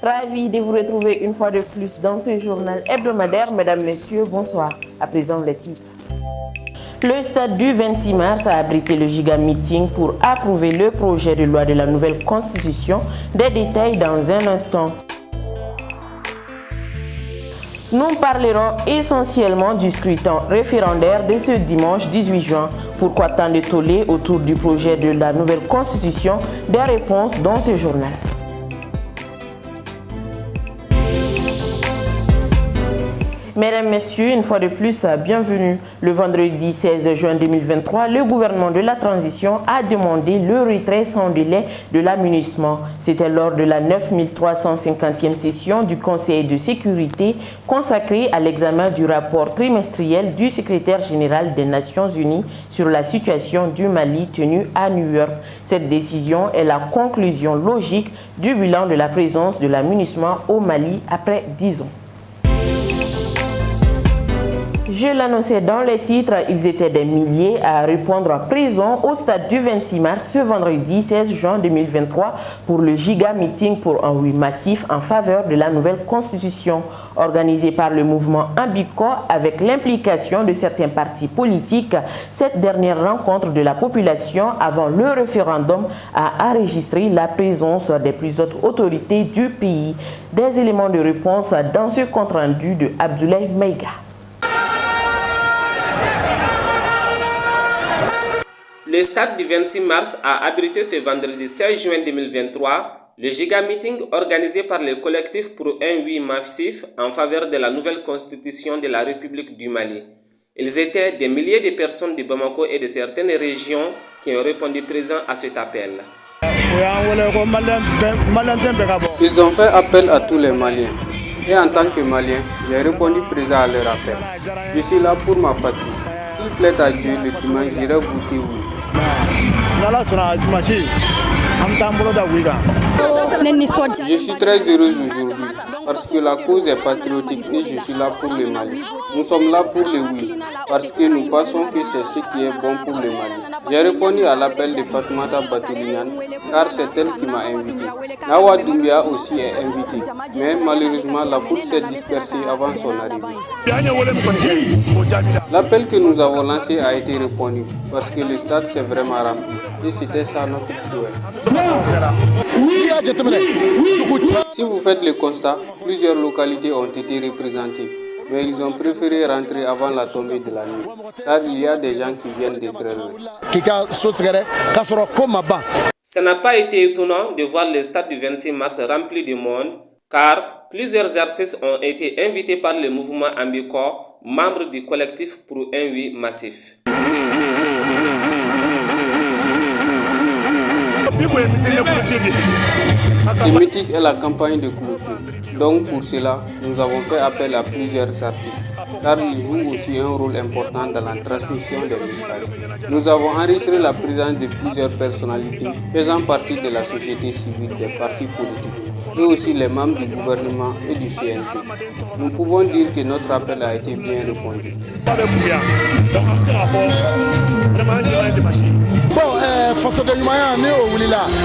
Ravi de vous retrouver une fois de plus dans ce journal hebdomadaire. Mesdames, Messieurs, bonsoir. À présent, les titres. Le stade du 26 mars a abrité le giga meeting pour approuver le projet de loi de la nouvelle constitution. Des détails dans un instant. Nous parlerons essentiellement du scrutin référendaire de ce dimanche 18 juin. Pourquoi tant de tollé autour du projet de la nouvelle constitution? Des réponses dans ce journal. Mesdames, Messieurs, une fois de plus, bienvenue. Le vendredi 16 juin 2023, le gouvernement de la transition a demandé le retrait sans délai de l'amunissement. C'était lors de la 9350e session du Conseil de sécurité consacrée à l'examen du rapport trimestriel du secrétaire général des Nations Unies sur la situation du Mali tenu à New York. Cette décision est la conclusion logique du bilan de la présence de l'amunissement au Mali après 10 ans. Je l'annonçais dans les titres, ils étaient des milliers à répondre présent au stade du 26 mars ce vendredi 16 juin 2023 pour le giga meeting pour un oui massif en faveur de la nouvelle constitution organisé par le mouvement Ambico avec l'implication de certains partis politiques. Cette dernière rencontre de la population avant le référendum a enregistré la présence des plus hautes autorités du pays. Des éléments de réponse dans ce compte-rendu de Abdoulaye Maïga. Le stade du 26 mars a abrité ce vendredi 16 juin 2023 le giga meeting organisé par le collectif pour un oui massif en faveur de la nouvelle constitution de la République du Mali. Ils étaient des milliers de personnes de Bamako et de certaines régions qui ont répondu présents à cet appel. Ils ont fait appel à tous les Maliens. Et en tant que Malien, j'ai répondu présent à leur appel. Je suis là pour ma patrie. S'il plaît à Dieu, le dimanche, j'irai voter oui. Je suis très heureuse aujourd'hui parce que la cause est patriotique et je suis là pour le Mali. Nous sommes là pour le oui parce que nous pensons que c'est ce qui est bon pour le Mali. J'ai répondu à l'appel de Fatoumata Batoulian car c'est elle qui m'a invité. Nawa Doumbia aussi est invité, mais malheureusement la foule s'est dispersée avant son arrivée. L'appel que nous avons lancé a été répondu parce que le stade s'est vraiment rempli et c'était ça notre souhait. Si vous faites le constat, plusieurs localités ont été représentées, mais ils ont préféré rentrer avant la tombée de la nuit, car il y a des gens qui viennent de très loin. Ça n'a pas été étonnant de voir le stade du 26 mars rempli de monde, car plusieurs artistes ont été invités par le mouvement Ambico, membre du collectif pour un oui massif. Ce meeting est la campagne de clôture. Donc pour cela, nous avons fait appel à plusieurs artistes, car ils jouent aussi un rôle important dans la transmission des messages. Nous avons enregistré la présence de plusieurs personnalités faisant partie de la société civile, des partis politiques, et aussi les membres du gouvernement et du CNP. Nous pouvons dire que notre appel a été bien répondu.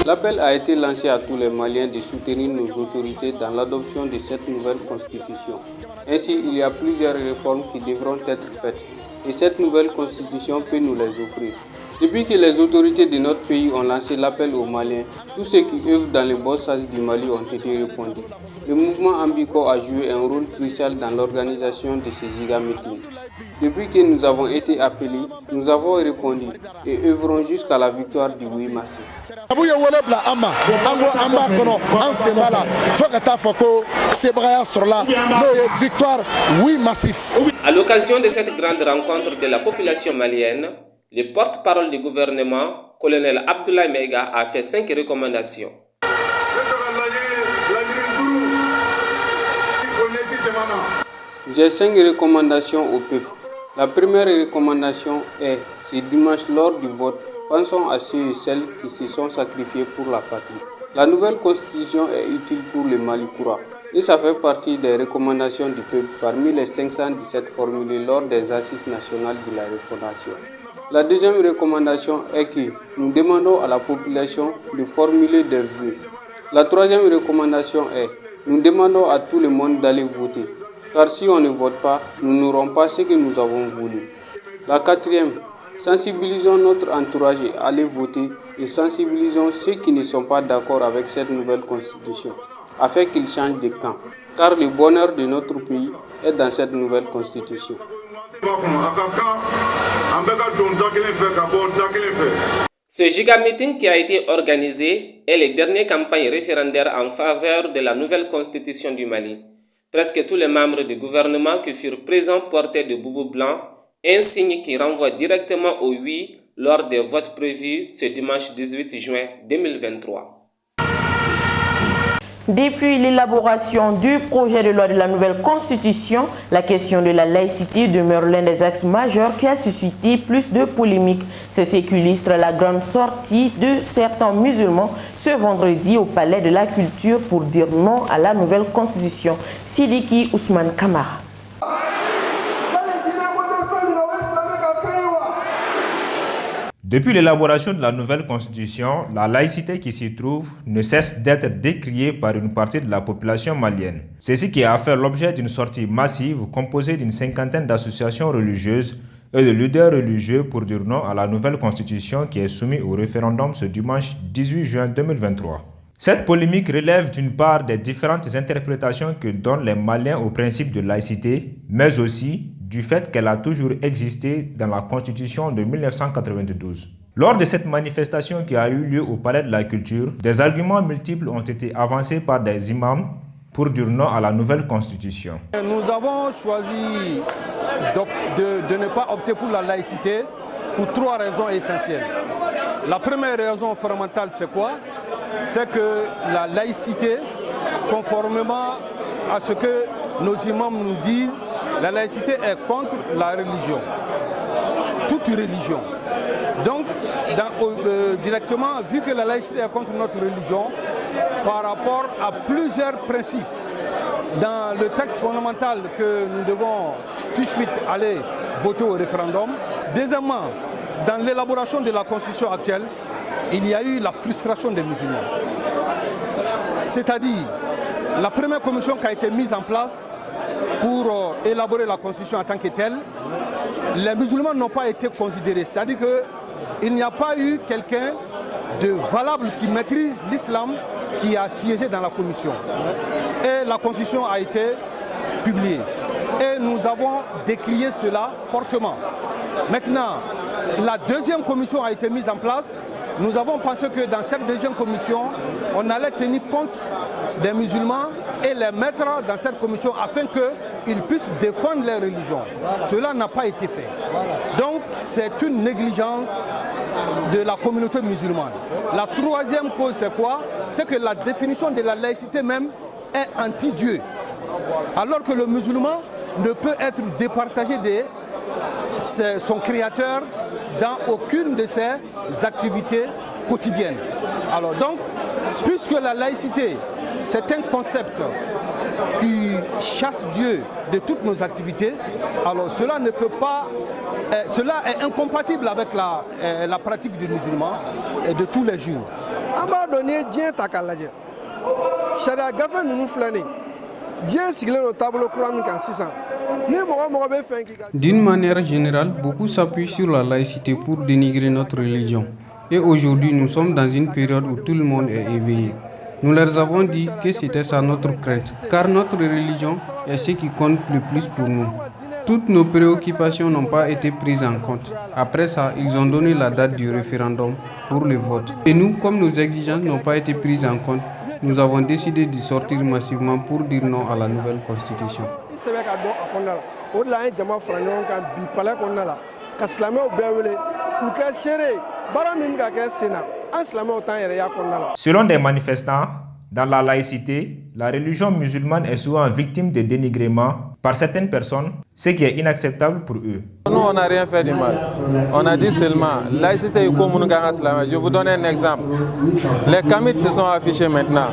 L'appel a été lancé à tous les Maliens de soutenir nos autorités dans l'adoption de cette nouvelle constitution. Ainsi, il y a plusieurs réformes qui devront être faites et cette nouvelle constitution peut nous les offrir. Depuis que les autorités de notre pays ont lancé l'appel aux Maliens, tous ceux qui œuvrent dans le bon sens du Mali ont été répondus. Le mouvement Ambico a joué un rôle crucial dans l'organisation de ces giga meetings. Depuis que nous avons été appelés, nous avons répondu et œuvrons jusqu'à la victoire du oui massif. À l'occasion de cette grande rencontre de la population malienne, le porte-parole du gouvernement, colonel Abdoulaye Maïga, a fait 5 recommandations. J'ai 5 recommandations au peuple. La première recommandation est, ce dimanche lors du vote, pensons à ceux et celles qui se sont sacrifiés pour la patrie. La nouvelle constitution est utile pour le Mali courant et ça fait partie des recommandations du peuple parmi les 517 formulées lors des assises nationales de la refondation. La deuxième recommandation est que nous demandons à la population de formuler des vœux. La troisième recommandation est Nous demandons à tout le monde d'aller voter, car si on ne vote pas, nous n'aurons pas ce que nous avons voulu. La quatrième, sensibilisons notre entourage à aller voter et sensibilisons ceux qui ne sont pas d'accord avec cette nouvelle constitution, afin qu'ils changent de camp, car le bonheur de notre pays est dans cette nouvelle constitution. Ce giga meeting qui a été organisé est le dernier campagne référendaire en faveur de la nouvelle constitution du Mali. Presque tous les membres du gouvernement qui furent présents portaient de boubous blancs, un signe qui renvoie directement au oui lors des votes prévus ce dimanche 18 juin 2023. Depuis l'élaboration du projet de loi de la nouvelle constitution, la question de la laïcité demeure l'un des axes majeurs qui a suscité plus de polémiques. C'est ce qu'illustre la grande sortie de certains musulmans ce vendredi au Palais de la Culture pour dire non à la nouvelle constitution. Sidiki Ousmane Kamara. Depuis l'élaboration de la nouvelle constitution, la laïcité qui s'y trouve ne cesse d'être décriée par une partie de la population malienne. C'est ce qui a fait l'objet d'une sortie massive composée d'une cinquantaine d'associations religieuses et de leaders religieux pour dire non à la nouvelle constitution qui est soumise au référendum ce dimanche 18 juin 2023. Cette polémique relève d'une part des différentes interprétations que donnent les Maliens au principe de laïcité, mais aussi du fait qu'elle a toujours existé dans la Constitution de 1992. Lors de cette manifestation qui a eu lieu au Palais de la Culture, des arguments multiples ont été avancés par des imams pour dire non à la nouvelle Constitution. Nous avons choisi de ne pas opter pour la laïcité pour trois raisons essentielles. La première raison fondamentale, c'est quoi? C'est que la laïcité, conformément à ce que nos imams nous disent, la laïcité est contre la religion, toute religion. Donc, directement, vu que la laïcité est contre notre religion, par rapport à plusieurs principes, dans le texte fondamental que nous devons tout de suite aller voter au référendum. Deuxièmement, dans l'élaboration de la constitution actuelle, il y a eu la frustration des musulmans. C'est-à-dire, la première commission qui a été mise en place pour élaborer la constitution en tant que telle, les musulmans n'ont pas été considérés. C'est-à-dire qu'il n'y a pas eu quelqu'un de valable qui maîtrise l'islam qui a siégé dans la commission. Et la constitution a été publiée. Et nous avons décrié cela fortement. Maintenant, la deuxième commission a été mise en place. Nous avons pensé que dans cette deuxième commission, on allait tenir compte des musulmans et les mettre dans cette commission afin qu'ils puissent défendre leur religion. Cela n'a pas été fait. Donc c'est une négligence de la communauté musulmane. La troisième cause, c'est quoi? C'est que la définition de la laïcité même est anti-Dieu. Alors que le musulman ne peut être départagé de son créateur dans aucune de ses activités quotidiennes. Alors donc, puisque la laïcité, c'est un concept qui chasse Dieu de toutes nos activités, alors cela ne peut pas, cela est incompatible avec la pratique du musulman et de tous les jours. D'une manière générale, beaucoup s'appuient sur la laïcité pour dénigrer notre religion. Et aujourd'hui, nous sommes dans une période où tout le monde est éveillé. Nous leur avons dit que c'était ça notre crainte, car notre religion est ce qui compte le plus pour nous. Toutes nos préoccupations n'ont pas été prises en compte. Après ça, ils ont donné la date du référendum pour le vote. Et nous, comme nos exigences n'ont pas été prises en compte, nous avons décidé de sortir massivement pour dire non à la nouvelle constitution. Selon des manifestants, dans la laïcité, la religion musulmane est souvent victime de dénigrement par certaines personnes, ce qui est inacceptable pour eux. Nous, on n'a rien fait du mal. On a dit seulement, laïcité est comme je vous donne un exemple. Les Kamites se sont affichés maintenant.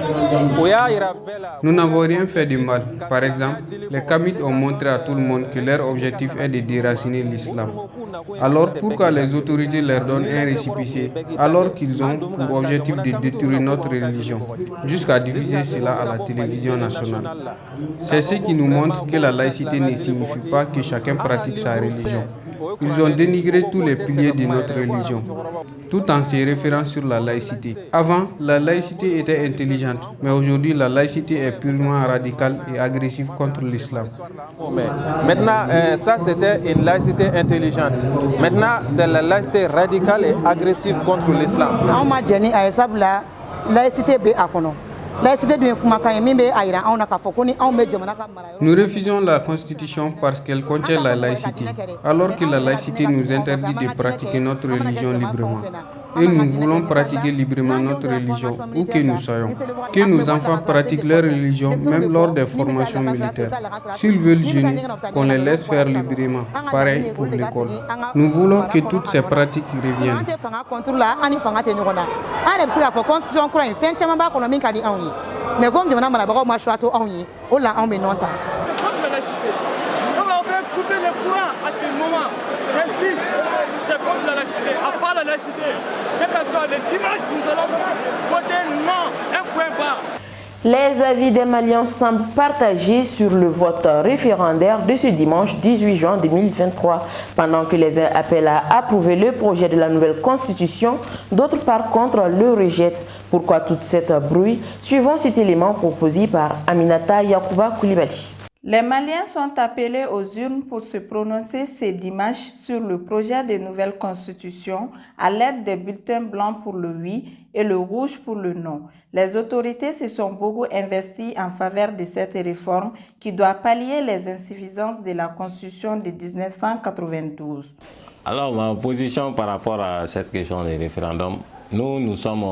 Nous n'avons rien fait du mal. Par exemple, les Kamites ont montré à tout le monde que leur objectif est de déraciner l'islam. Alors pourquoi les autorités leur donnent un récépissé alors qu'ils ont pour objectif de détruire notre religion, jusqu'à diffuser cela à la télévision nationale? C'est ce qui nous montre que la laïcité ne signifie pas que chacun pratique sa religion. Ils ont dénigré tous les piliers de notre religion, tout en se référant sur la laïcité. Avant, la laïcité était intelligente, mais aujourd'hui, la laïcité est purement radicale et agressive contre l'islam. Maintenant, ça c'était une laïcité intelligente. Maintenant, c'est la laïcité radicale et agressive contre l'islam. Nous refusons la constitution parce qu'elle contient la laïcité, alors que la laïcité nous interdit de pratiquer notre religion librement. Et nous voulons pratiquer librement notre religion, où que nous soyons. Que nos enfants pratiquent leur religion, même lors des formations militaires. S'ils veulent jeûner, qu'on les laisse faire librement. Pareil pour l'école. Nous voulons que toutes ces pratiques reviennent. Mais comme je m'en vais ma choix on y on l'a en menant. Comme la laïcité, comme on peut couper le courant à ce moment, ainsi c'est comme la laïcité. À part la laïcité, quel que soit le dimanche, nous allons voter non, un point bas. Les avis des Maliens semblent partagés sur le vote référendaire de ce dimanche 18 juin 2023. Pendant que les uns appellent à approuver le projet de la nouvelle constitution, d'autres par contre le rejettent. Pourquoi toute cette bruit? Suivons cet élément proposé par Aminata Yacouba Koulibaly. Les Maliens sont appelés aux urnes pour se prononcer ce dimanche sur le projet de nouvelle constitution à l'aide des bulletins blancs pour le oui et le rouge pour le non. Les autorités se sont beaucoup investies en faveur de cette réforme qui doit pallier les insuffisances de la constitution de 1992. Alors, ma position par rapport à cette question des référendums, nous sommes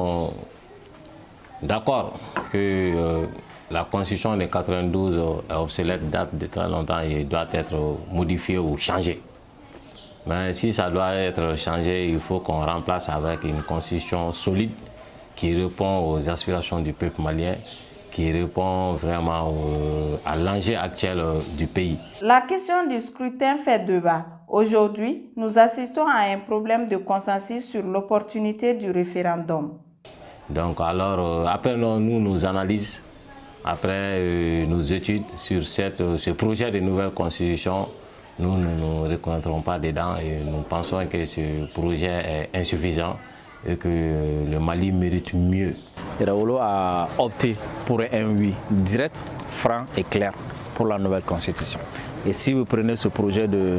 d'accord que la constitution de 92 est obsolète, date de très longtemps et doit être modifiée ou changée. Mais si ça doit être changé, il faut qu'on remplace avec une constitution solide qui répond aux aspirations du peuple malien, qui répond vraiment à l'enjeu actuel du pays. La question du scrutin fait débat. Aujourd'hui, nous assistons à un problème de consensus sur l'opportunité du référendum. Donc alors, après nos analyses, après nos études sur ce projet de nouvelle constitution, nous ne nous reconnaîtrons pas dedans et nous pensons que ce projet est insuffisant et que le Mali mérite mieux. Yeraolo a opté pour un oui direct, franc et clair pour la nouvelle constitution. Et si vous prenez ce projet de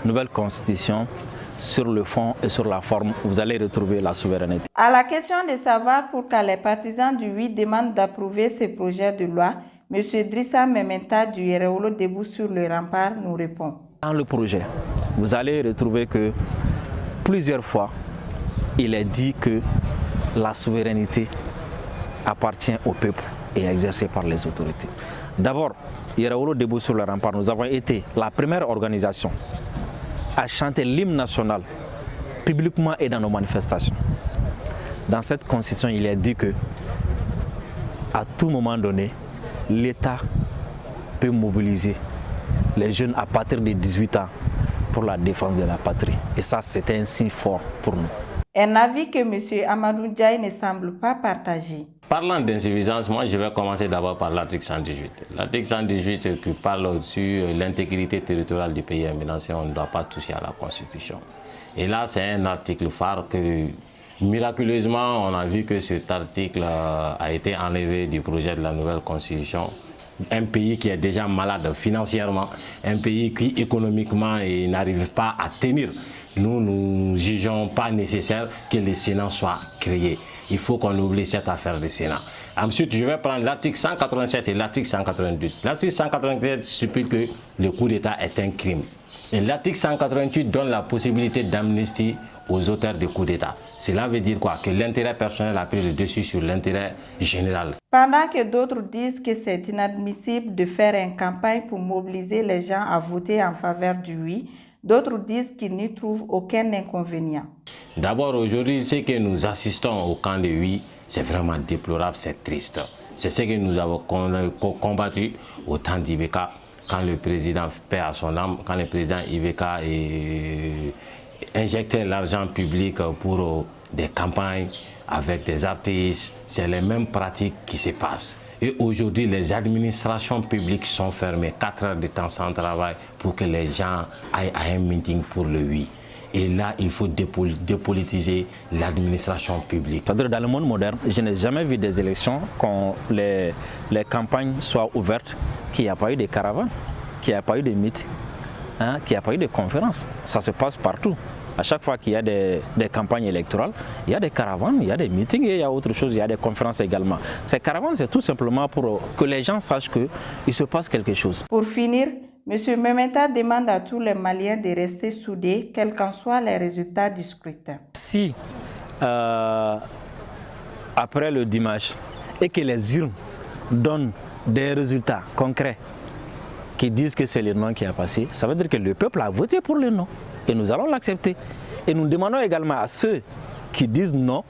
nouvelle constitution, sur le fond et sur la forme, vous allez retrouver la souveraineté. À la question de savoir pourquoi les partisans du oui demandent d'approuver ce projet de loi, M. Drissa Mementa du Yeraolo debout sur le rempart nous répond. Dans le projet, vous allez retrouver que plusieurs fois, il est dit que la souveraineté appartient au peuple et est exercée par les autorités. D'abord, Yeraolo debout sur le rempart, nous avons été la première organisation à chanter l'hymne national publiquement et dans nos manifestations. Dans cette constitution, il est dit que à tout moment donné, l'État peut mobiliser les jeunes à partir de 18 ans pour la défense de la patrie. Et ça, c'est un signe fort pour nous. Un avis que M. Amadou Ndiaye ne semble pas partager. Parlant d'insuffisance, moi je vais commencer d'abord par l'article 118. L'article 118 qui parle sur l'intégrité territoriale du pays éminancier, on ne doit pas toucher à la Constitution. Et là, c'est un article phare que miraculeusement, on a vu que cet article a été enlevé du projet de la nouvelle Constitution. Un pays qui est déjà malade financièrement, un pays qui économiquement n'arrive pas à tenir. Nous ne jugeons pas nécessaire que le Sénat soit créé. Il faut qu'on oublie cette affaire du Sénat. Ensuite, je vais prendre l'article 187 et l'article 188. L'article 187 stipule que le coup d'État est un crime. Et l'article 188 donne la possibilité d'amnistie aux auteurs de coups d'État. Cela veut dire quoi? Que l'intérêt personnel a pris le dessus sur l'intérêt général. Pendant que d'autres disent que c'est inadmissible de faire une campagne pour mobiliser les gens à voter en faveur du oui, d'autres disent qu'ils n'y trouvent aucun inconvénient. D'abord, aujourd'hui, ce que nous assistons au camp de oui, c'est vraiment déplorable, c'est triste. C'est ce que nous avons combattu au temps d'Ibeka, quand le président, paix à son âme, quand le président Ibeka injectait l'argent public pour des campagnes avec des artistes. C'est les mêmes pratiques qui se passent. Et aujourd'hui, les administrations publiques sont fermées, 4 heures de temps sans travail pour que les gens aillent à un meeting pour le oui. Et là, il faut dépolitiser l'administration publique. Dans le monde moderne, je n'ai jamais vu des élections quand les campagnes soient ouvertes, qu'il n'y a pas eu de caravanes, qu'il n'y a pas eu de meetings, qu'il n'y a pas eu de conférences. Ça se passe partout. À chaque fois qu'il y a des campagnes électorales, il y a des caravanes, il y a des meetings et il y a autre chose, il y a des conférences également. Ces caravanes, c'est tout simplement pour que les gens sachent qu'il se passe quelque chose. Pour finir, M. Mementa demande à tous les Maliens de rester soudés, quels qu'en soient les résultats du scrutin. Si, après le dimanche, et que les urnes donnent des résultats concrets, qui disent que c'est le non qui a passé, ça veut dire que le peuple a voté pour le non. Et nous allons l'accepter. Et nous demandons également à ceux qui disent non,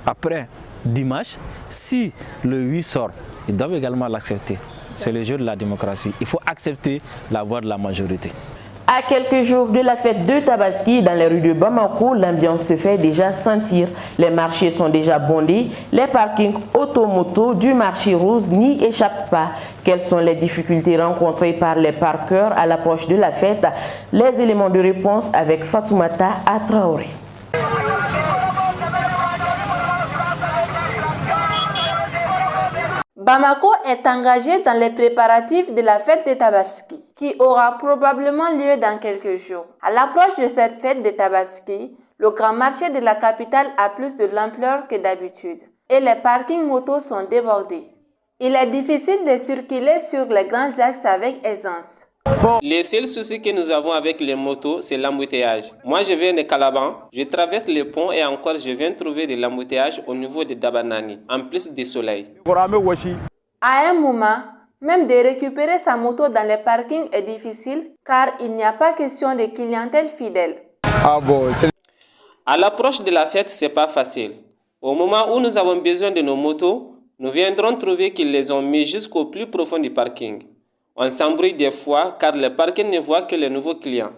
après dimanche, si le oui sort, ils doivent également l'accepter. C'est le jeu de la démocratie. Il faut accepter la voix de la majorité. À quelques jours de la fête de Tabaski, dans les rues de Bamako, l'ambiance se fait déjà sentir. Les marchés sont déjà bondés. Les parkings automotos du marché rose n'y échappent pas. Quelles sont les difficultés rencontrées par les parkeurs à l'approche de la fête? Les éléments de réponse avec Fatoumata Atraoré. Bamako est engagé dans les préparatifs de la fête de Tabaski, qui aura probablement lieu dans quelques jours. À l'approche de cette fête de Tabaski, le grand marché de la capitale a plus de l'ampleur que d'habitude et les parkings motos sont débordés. Il est difficile de circuler sur les grands axes avec aisance. Le seul souci que nous avons avec les motos, c'est l'embouteillage. Moi, je viens de Calaban, je traverse le pont et encore je viens trouver de l'embouteillage au niveau de Dabanani, en plus du soleil. À un moment, même de récupérer sa moto dans les parkings est difficile car il n'y a pas question de clientèle fidèle. À l'approche de la fête, c'est pas facile. Au moment où nous avons besoin de nos motos, nous viendrons trouver qu'ils les ont mis jusqu'au plus profond du parking. On s'embrouille des fois car le parking ne voit que les nouveaux clients.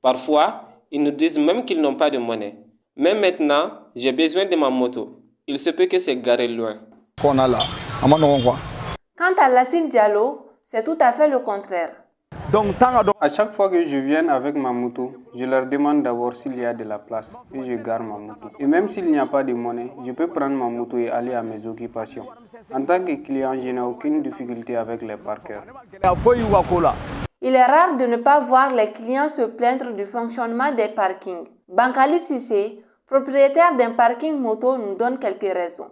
Parfois, ils nous disent même qu'ils n'ont pas de monnaie. Mais maintenant, j'ai besoin de ma moto. Il se peut que c'est garé loin. Quant à Lassine Diallo, c'est tout à fait le contraire. À chaque fois que je viens avec ma moto, je leur demande d'abord s'il y a de la place et je gare ma moto. Et même s'il n'y a pas de monnaie, je peux prendre ma moto et aller à mes occupations. En tant que client, je n'ai aucune difficulté avec les parkers. Il est rare de ne pas voir les clients se plaindre du fonctionnement des parkings. Bankali Sissé, propriétaire d'un parking moto, nous donne quelques raisons.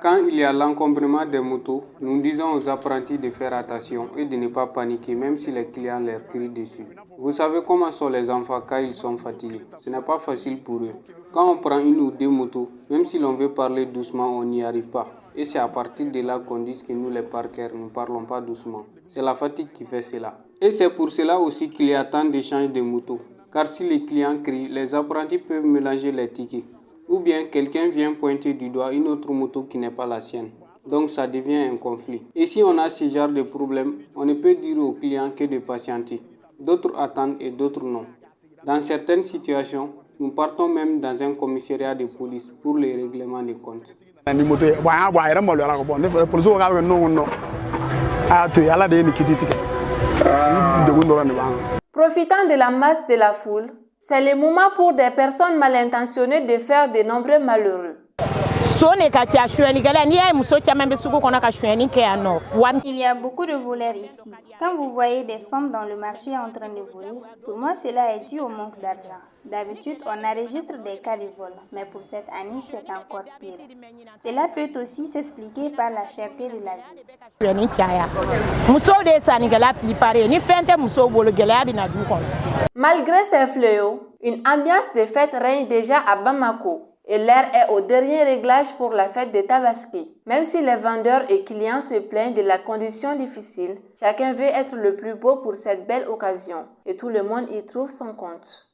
Quand il y a l'encombrement des motos, nous disons aux apprentis de faire attention et de ne pas paniquer même si les clients leur crient dessus. Vous savez comment sont les enfants quand ils sont fatigués. Ce n'est pas facile pour eux. Quand on prend une ou deux motos, même si l'on veut parler doucement, on n'y arrive pas. Et c'est à partir de là qu'on dit que nous les parkers ne parlons pas doucement. C'est la fatigue qui fait cela. Et c'est pour cela aussi qu'il y a tant d'échanges de motos. Car si les clients crient, les apprentis peuvent mélanger les tickets. Ou bien quelqu'un vient pointer du doigt une autre moto qui n'est pas la sienne. Donc ça devient un conflit. Et si on a ce genre de problème, on ne peut dire aux clients que de patienter. D'autres attendent et d'autres non. Dans certaines situations, nous partons même dans un commissariat de police pour les règlements de compte. Profitant de la masse de la foule, c'est le moment pour des personnes mal intentionnées de faire de nombreux malheureux. Il y a beaucoup de voleurs ici. Quand vous voyez des femmes dans le marché en train de voler, pour moi cela est dû au manque d'argent. D'habitude, on enregistre des cas de vol, mais pour cette année, c'est encore pire. Cela peut aussi s'expliquer par la cherté de la vie. Malgré ces fléaux, une ambiance de fête règne déjà à Bamako. Et l'heure est au dernier réglage pour la fête des Tabaski. Même si les vendeurs et clients se plaignent de la condition difficile, chacun veut être le plus beau pour cette belle occasion. Et tout le monde y trouve son compte.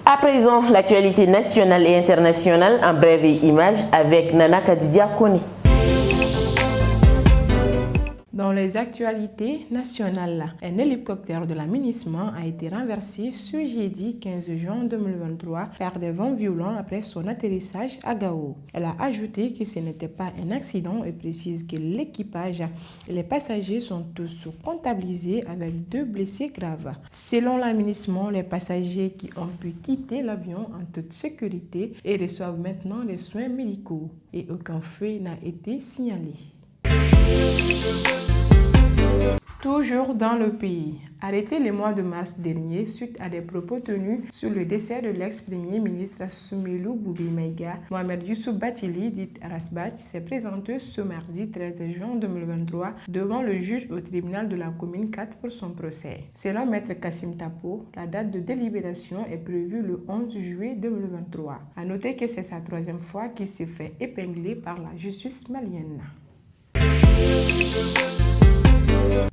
À présent, l'actualité nationale et internationale en brève image avec Nana Kadidia Kone. Dans les actualités nationales, un hélicoptère de l'aménagement a été renversé ce jeudi 15 juin 2023 par des vents violents après son atterrissage à Gao. Elle a ajouté que ce n'était pas un accident et précise que l'équipage et les passagers sont tous comptabilisés avec 2 blessés graves. Selon l'aménagement, les passagers qui ont pu quitter l'avion en toute sécurité et reçoivent maintenant les soins médicaux et aucun feu n'a été signalé. Toujours dans le pays, arrêté le mois de mars dernier suite à des propos tenus sur le décès de l'ex-premier ministre Soumeylou Boubé Maïga, Mohamed Youssouf Bathily, dit Rasbach, s'est présenté ce mardi 13 juin 2023 devant le juge au tribunal de la commune 4 pour son procès. Selon Maître Kassim Tapo, la date de délibération est prévue le 11 juillet 2023. À noter que c'est sa 3e fois qu'il s'est fait épingler par la justice malienne.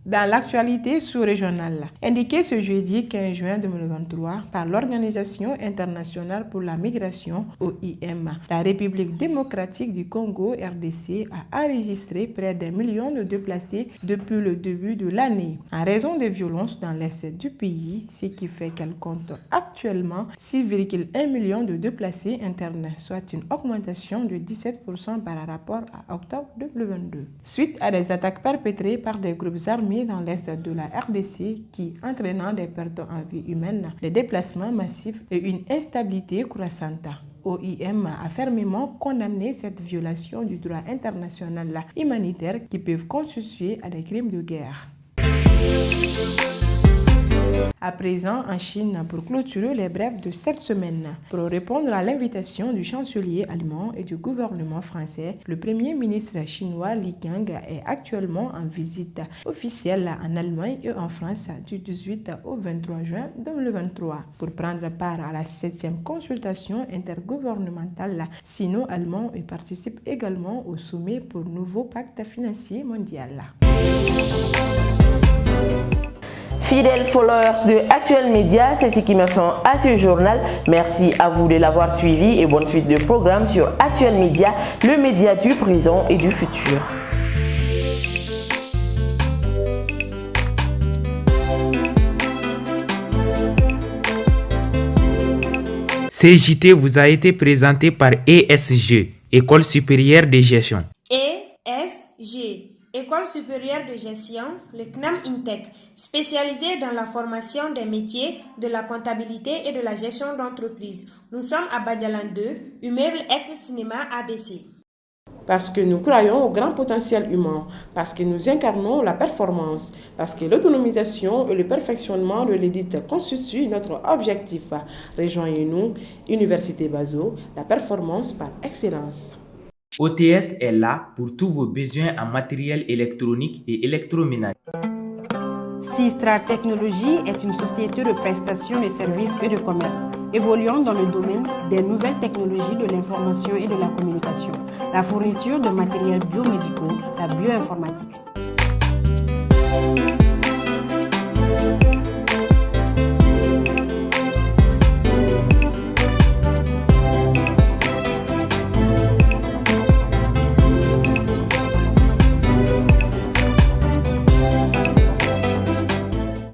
Dans l'actualité sous-régionale, indiqué ce jeudi 15 juin 2023 par l'Organisation internationale pour la migration OIM, la République démocratique du Congo RDC a enregistré près d'1 million de déplacés depuis le début de l'année, en raison des violences dans l'est du pays, ce qui fait qu'elle compte actuellement 6,1 millions de déplacés internes, soit une augmentation de 17% par rapport à octobre 2022. Suite à des attaques perpétrées par des groupes armés dans l'est de la RDC qui entraînant des pertes en vie humaine, des déplacements massifs et une instabilité croissante. OIM a fermement condamné cette violation du droit international humanitaire qui peuvent constituer à des crimes de guerre. À présent, en Chine, pour clôturer les brèves de cette semaine, pour répondre à l'invitation du chancelier allemand et du gouvernement français, le premier ministre chinois Li Qiang est actuellement en visite officielle en Allemagne et en France du 18 au 23 juin 2023 pour prendre part à la 7e consultation intergouvernementale sino-allemand et participe également au sommet pour le nouveau pacte financier mondial. Fidèles followers de Actuel Média, c'est ce qui me fait à ce journal. Merci à vous de l'avoir suivi et bonne suite de programmes sur Actuel Média, le média du présent et du futur. CJT vous a été présenté par ESG, École supérieure de gestion. ESG, École supérieure de gestion, le CNAM INTEC, spécialisé dans la formation des métiers de la comptabilité et de la gestion d'entreprise. Nous sommes à Badialan 2, immeuble ex-cinéma ABC. Parce que nous croyons au grand potentiel humain, parce que nous incarnons la performance, parce que l'autonomisation et le perfectionnement de l'édite constituent notre objectif. Rejoignez-nous, Université Bazo, la performance par excellence. OTS est là pour tous vos besoins en matériel électronique et électroménager. Sistra Technologies est une société de prestations de services et de commerce, évoluant dans le domaine des nouvelles technologies de l'information et de la communication, la fourniture de matériels biomédicaux, la bioinformatique.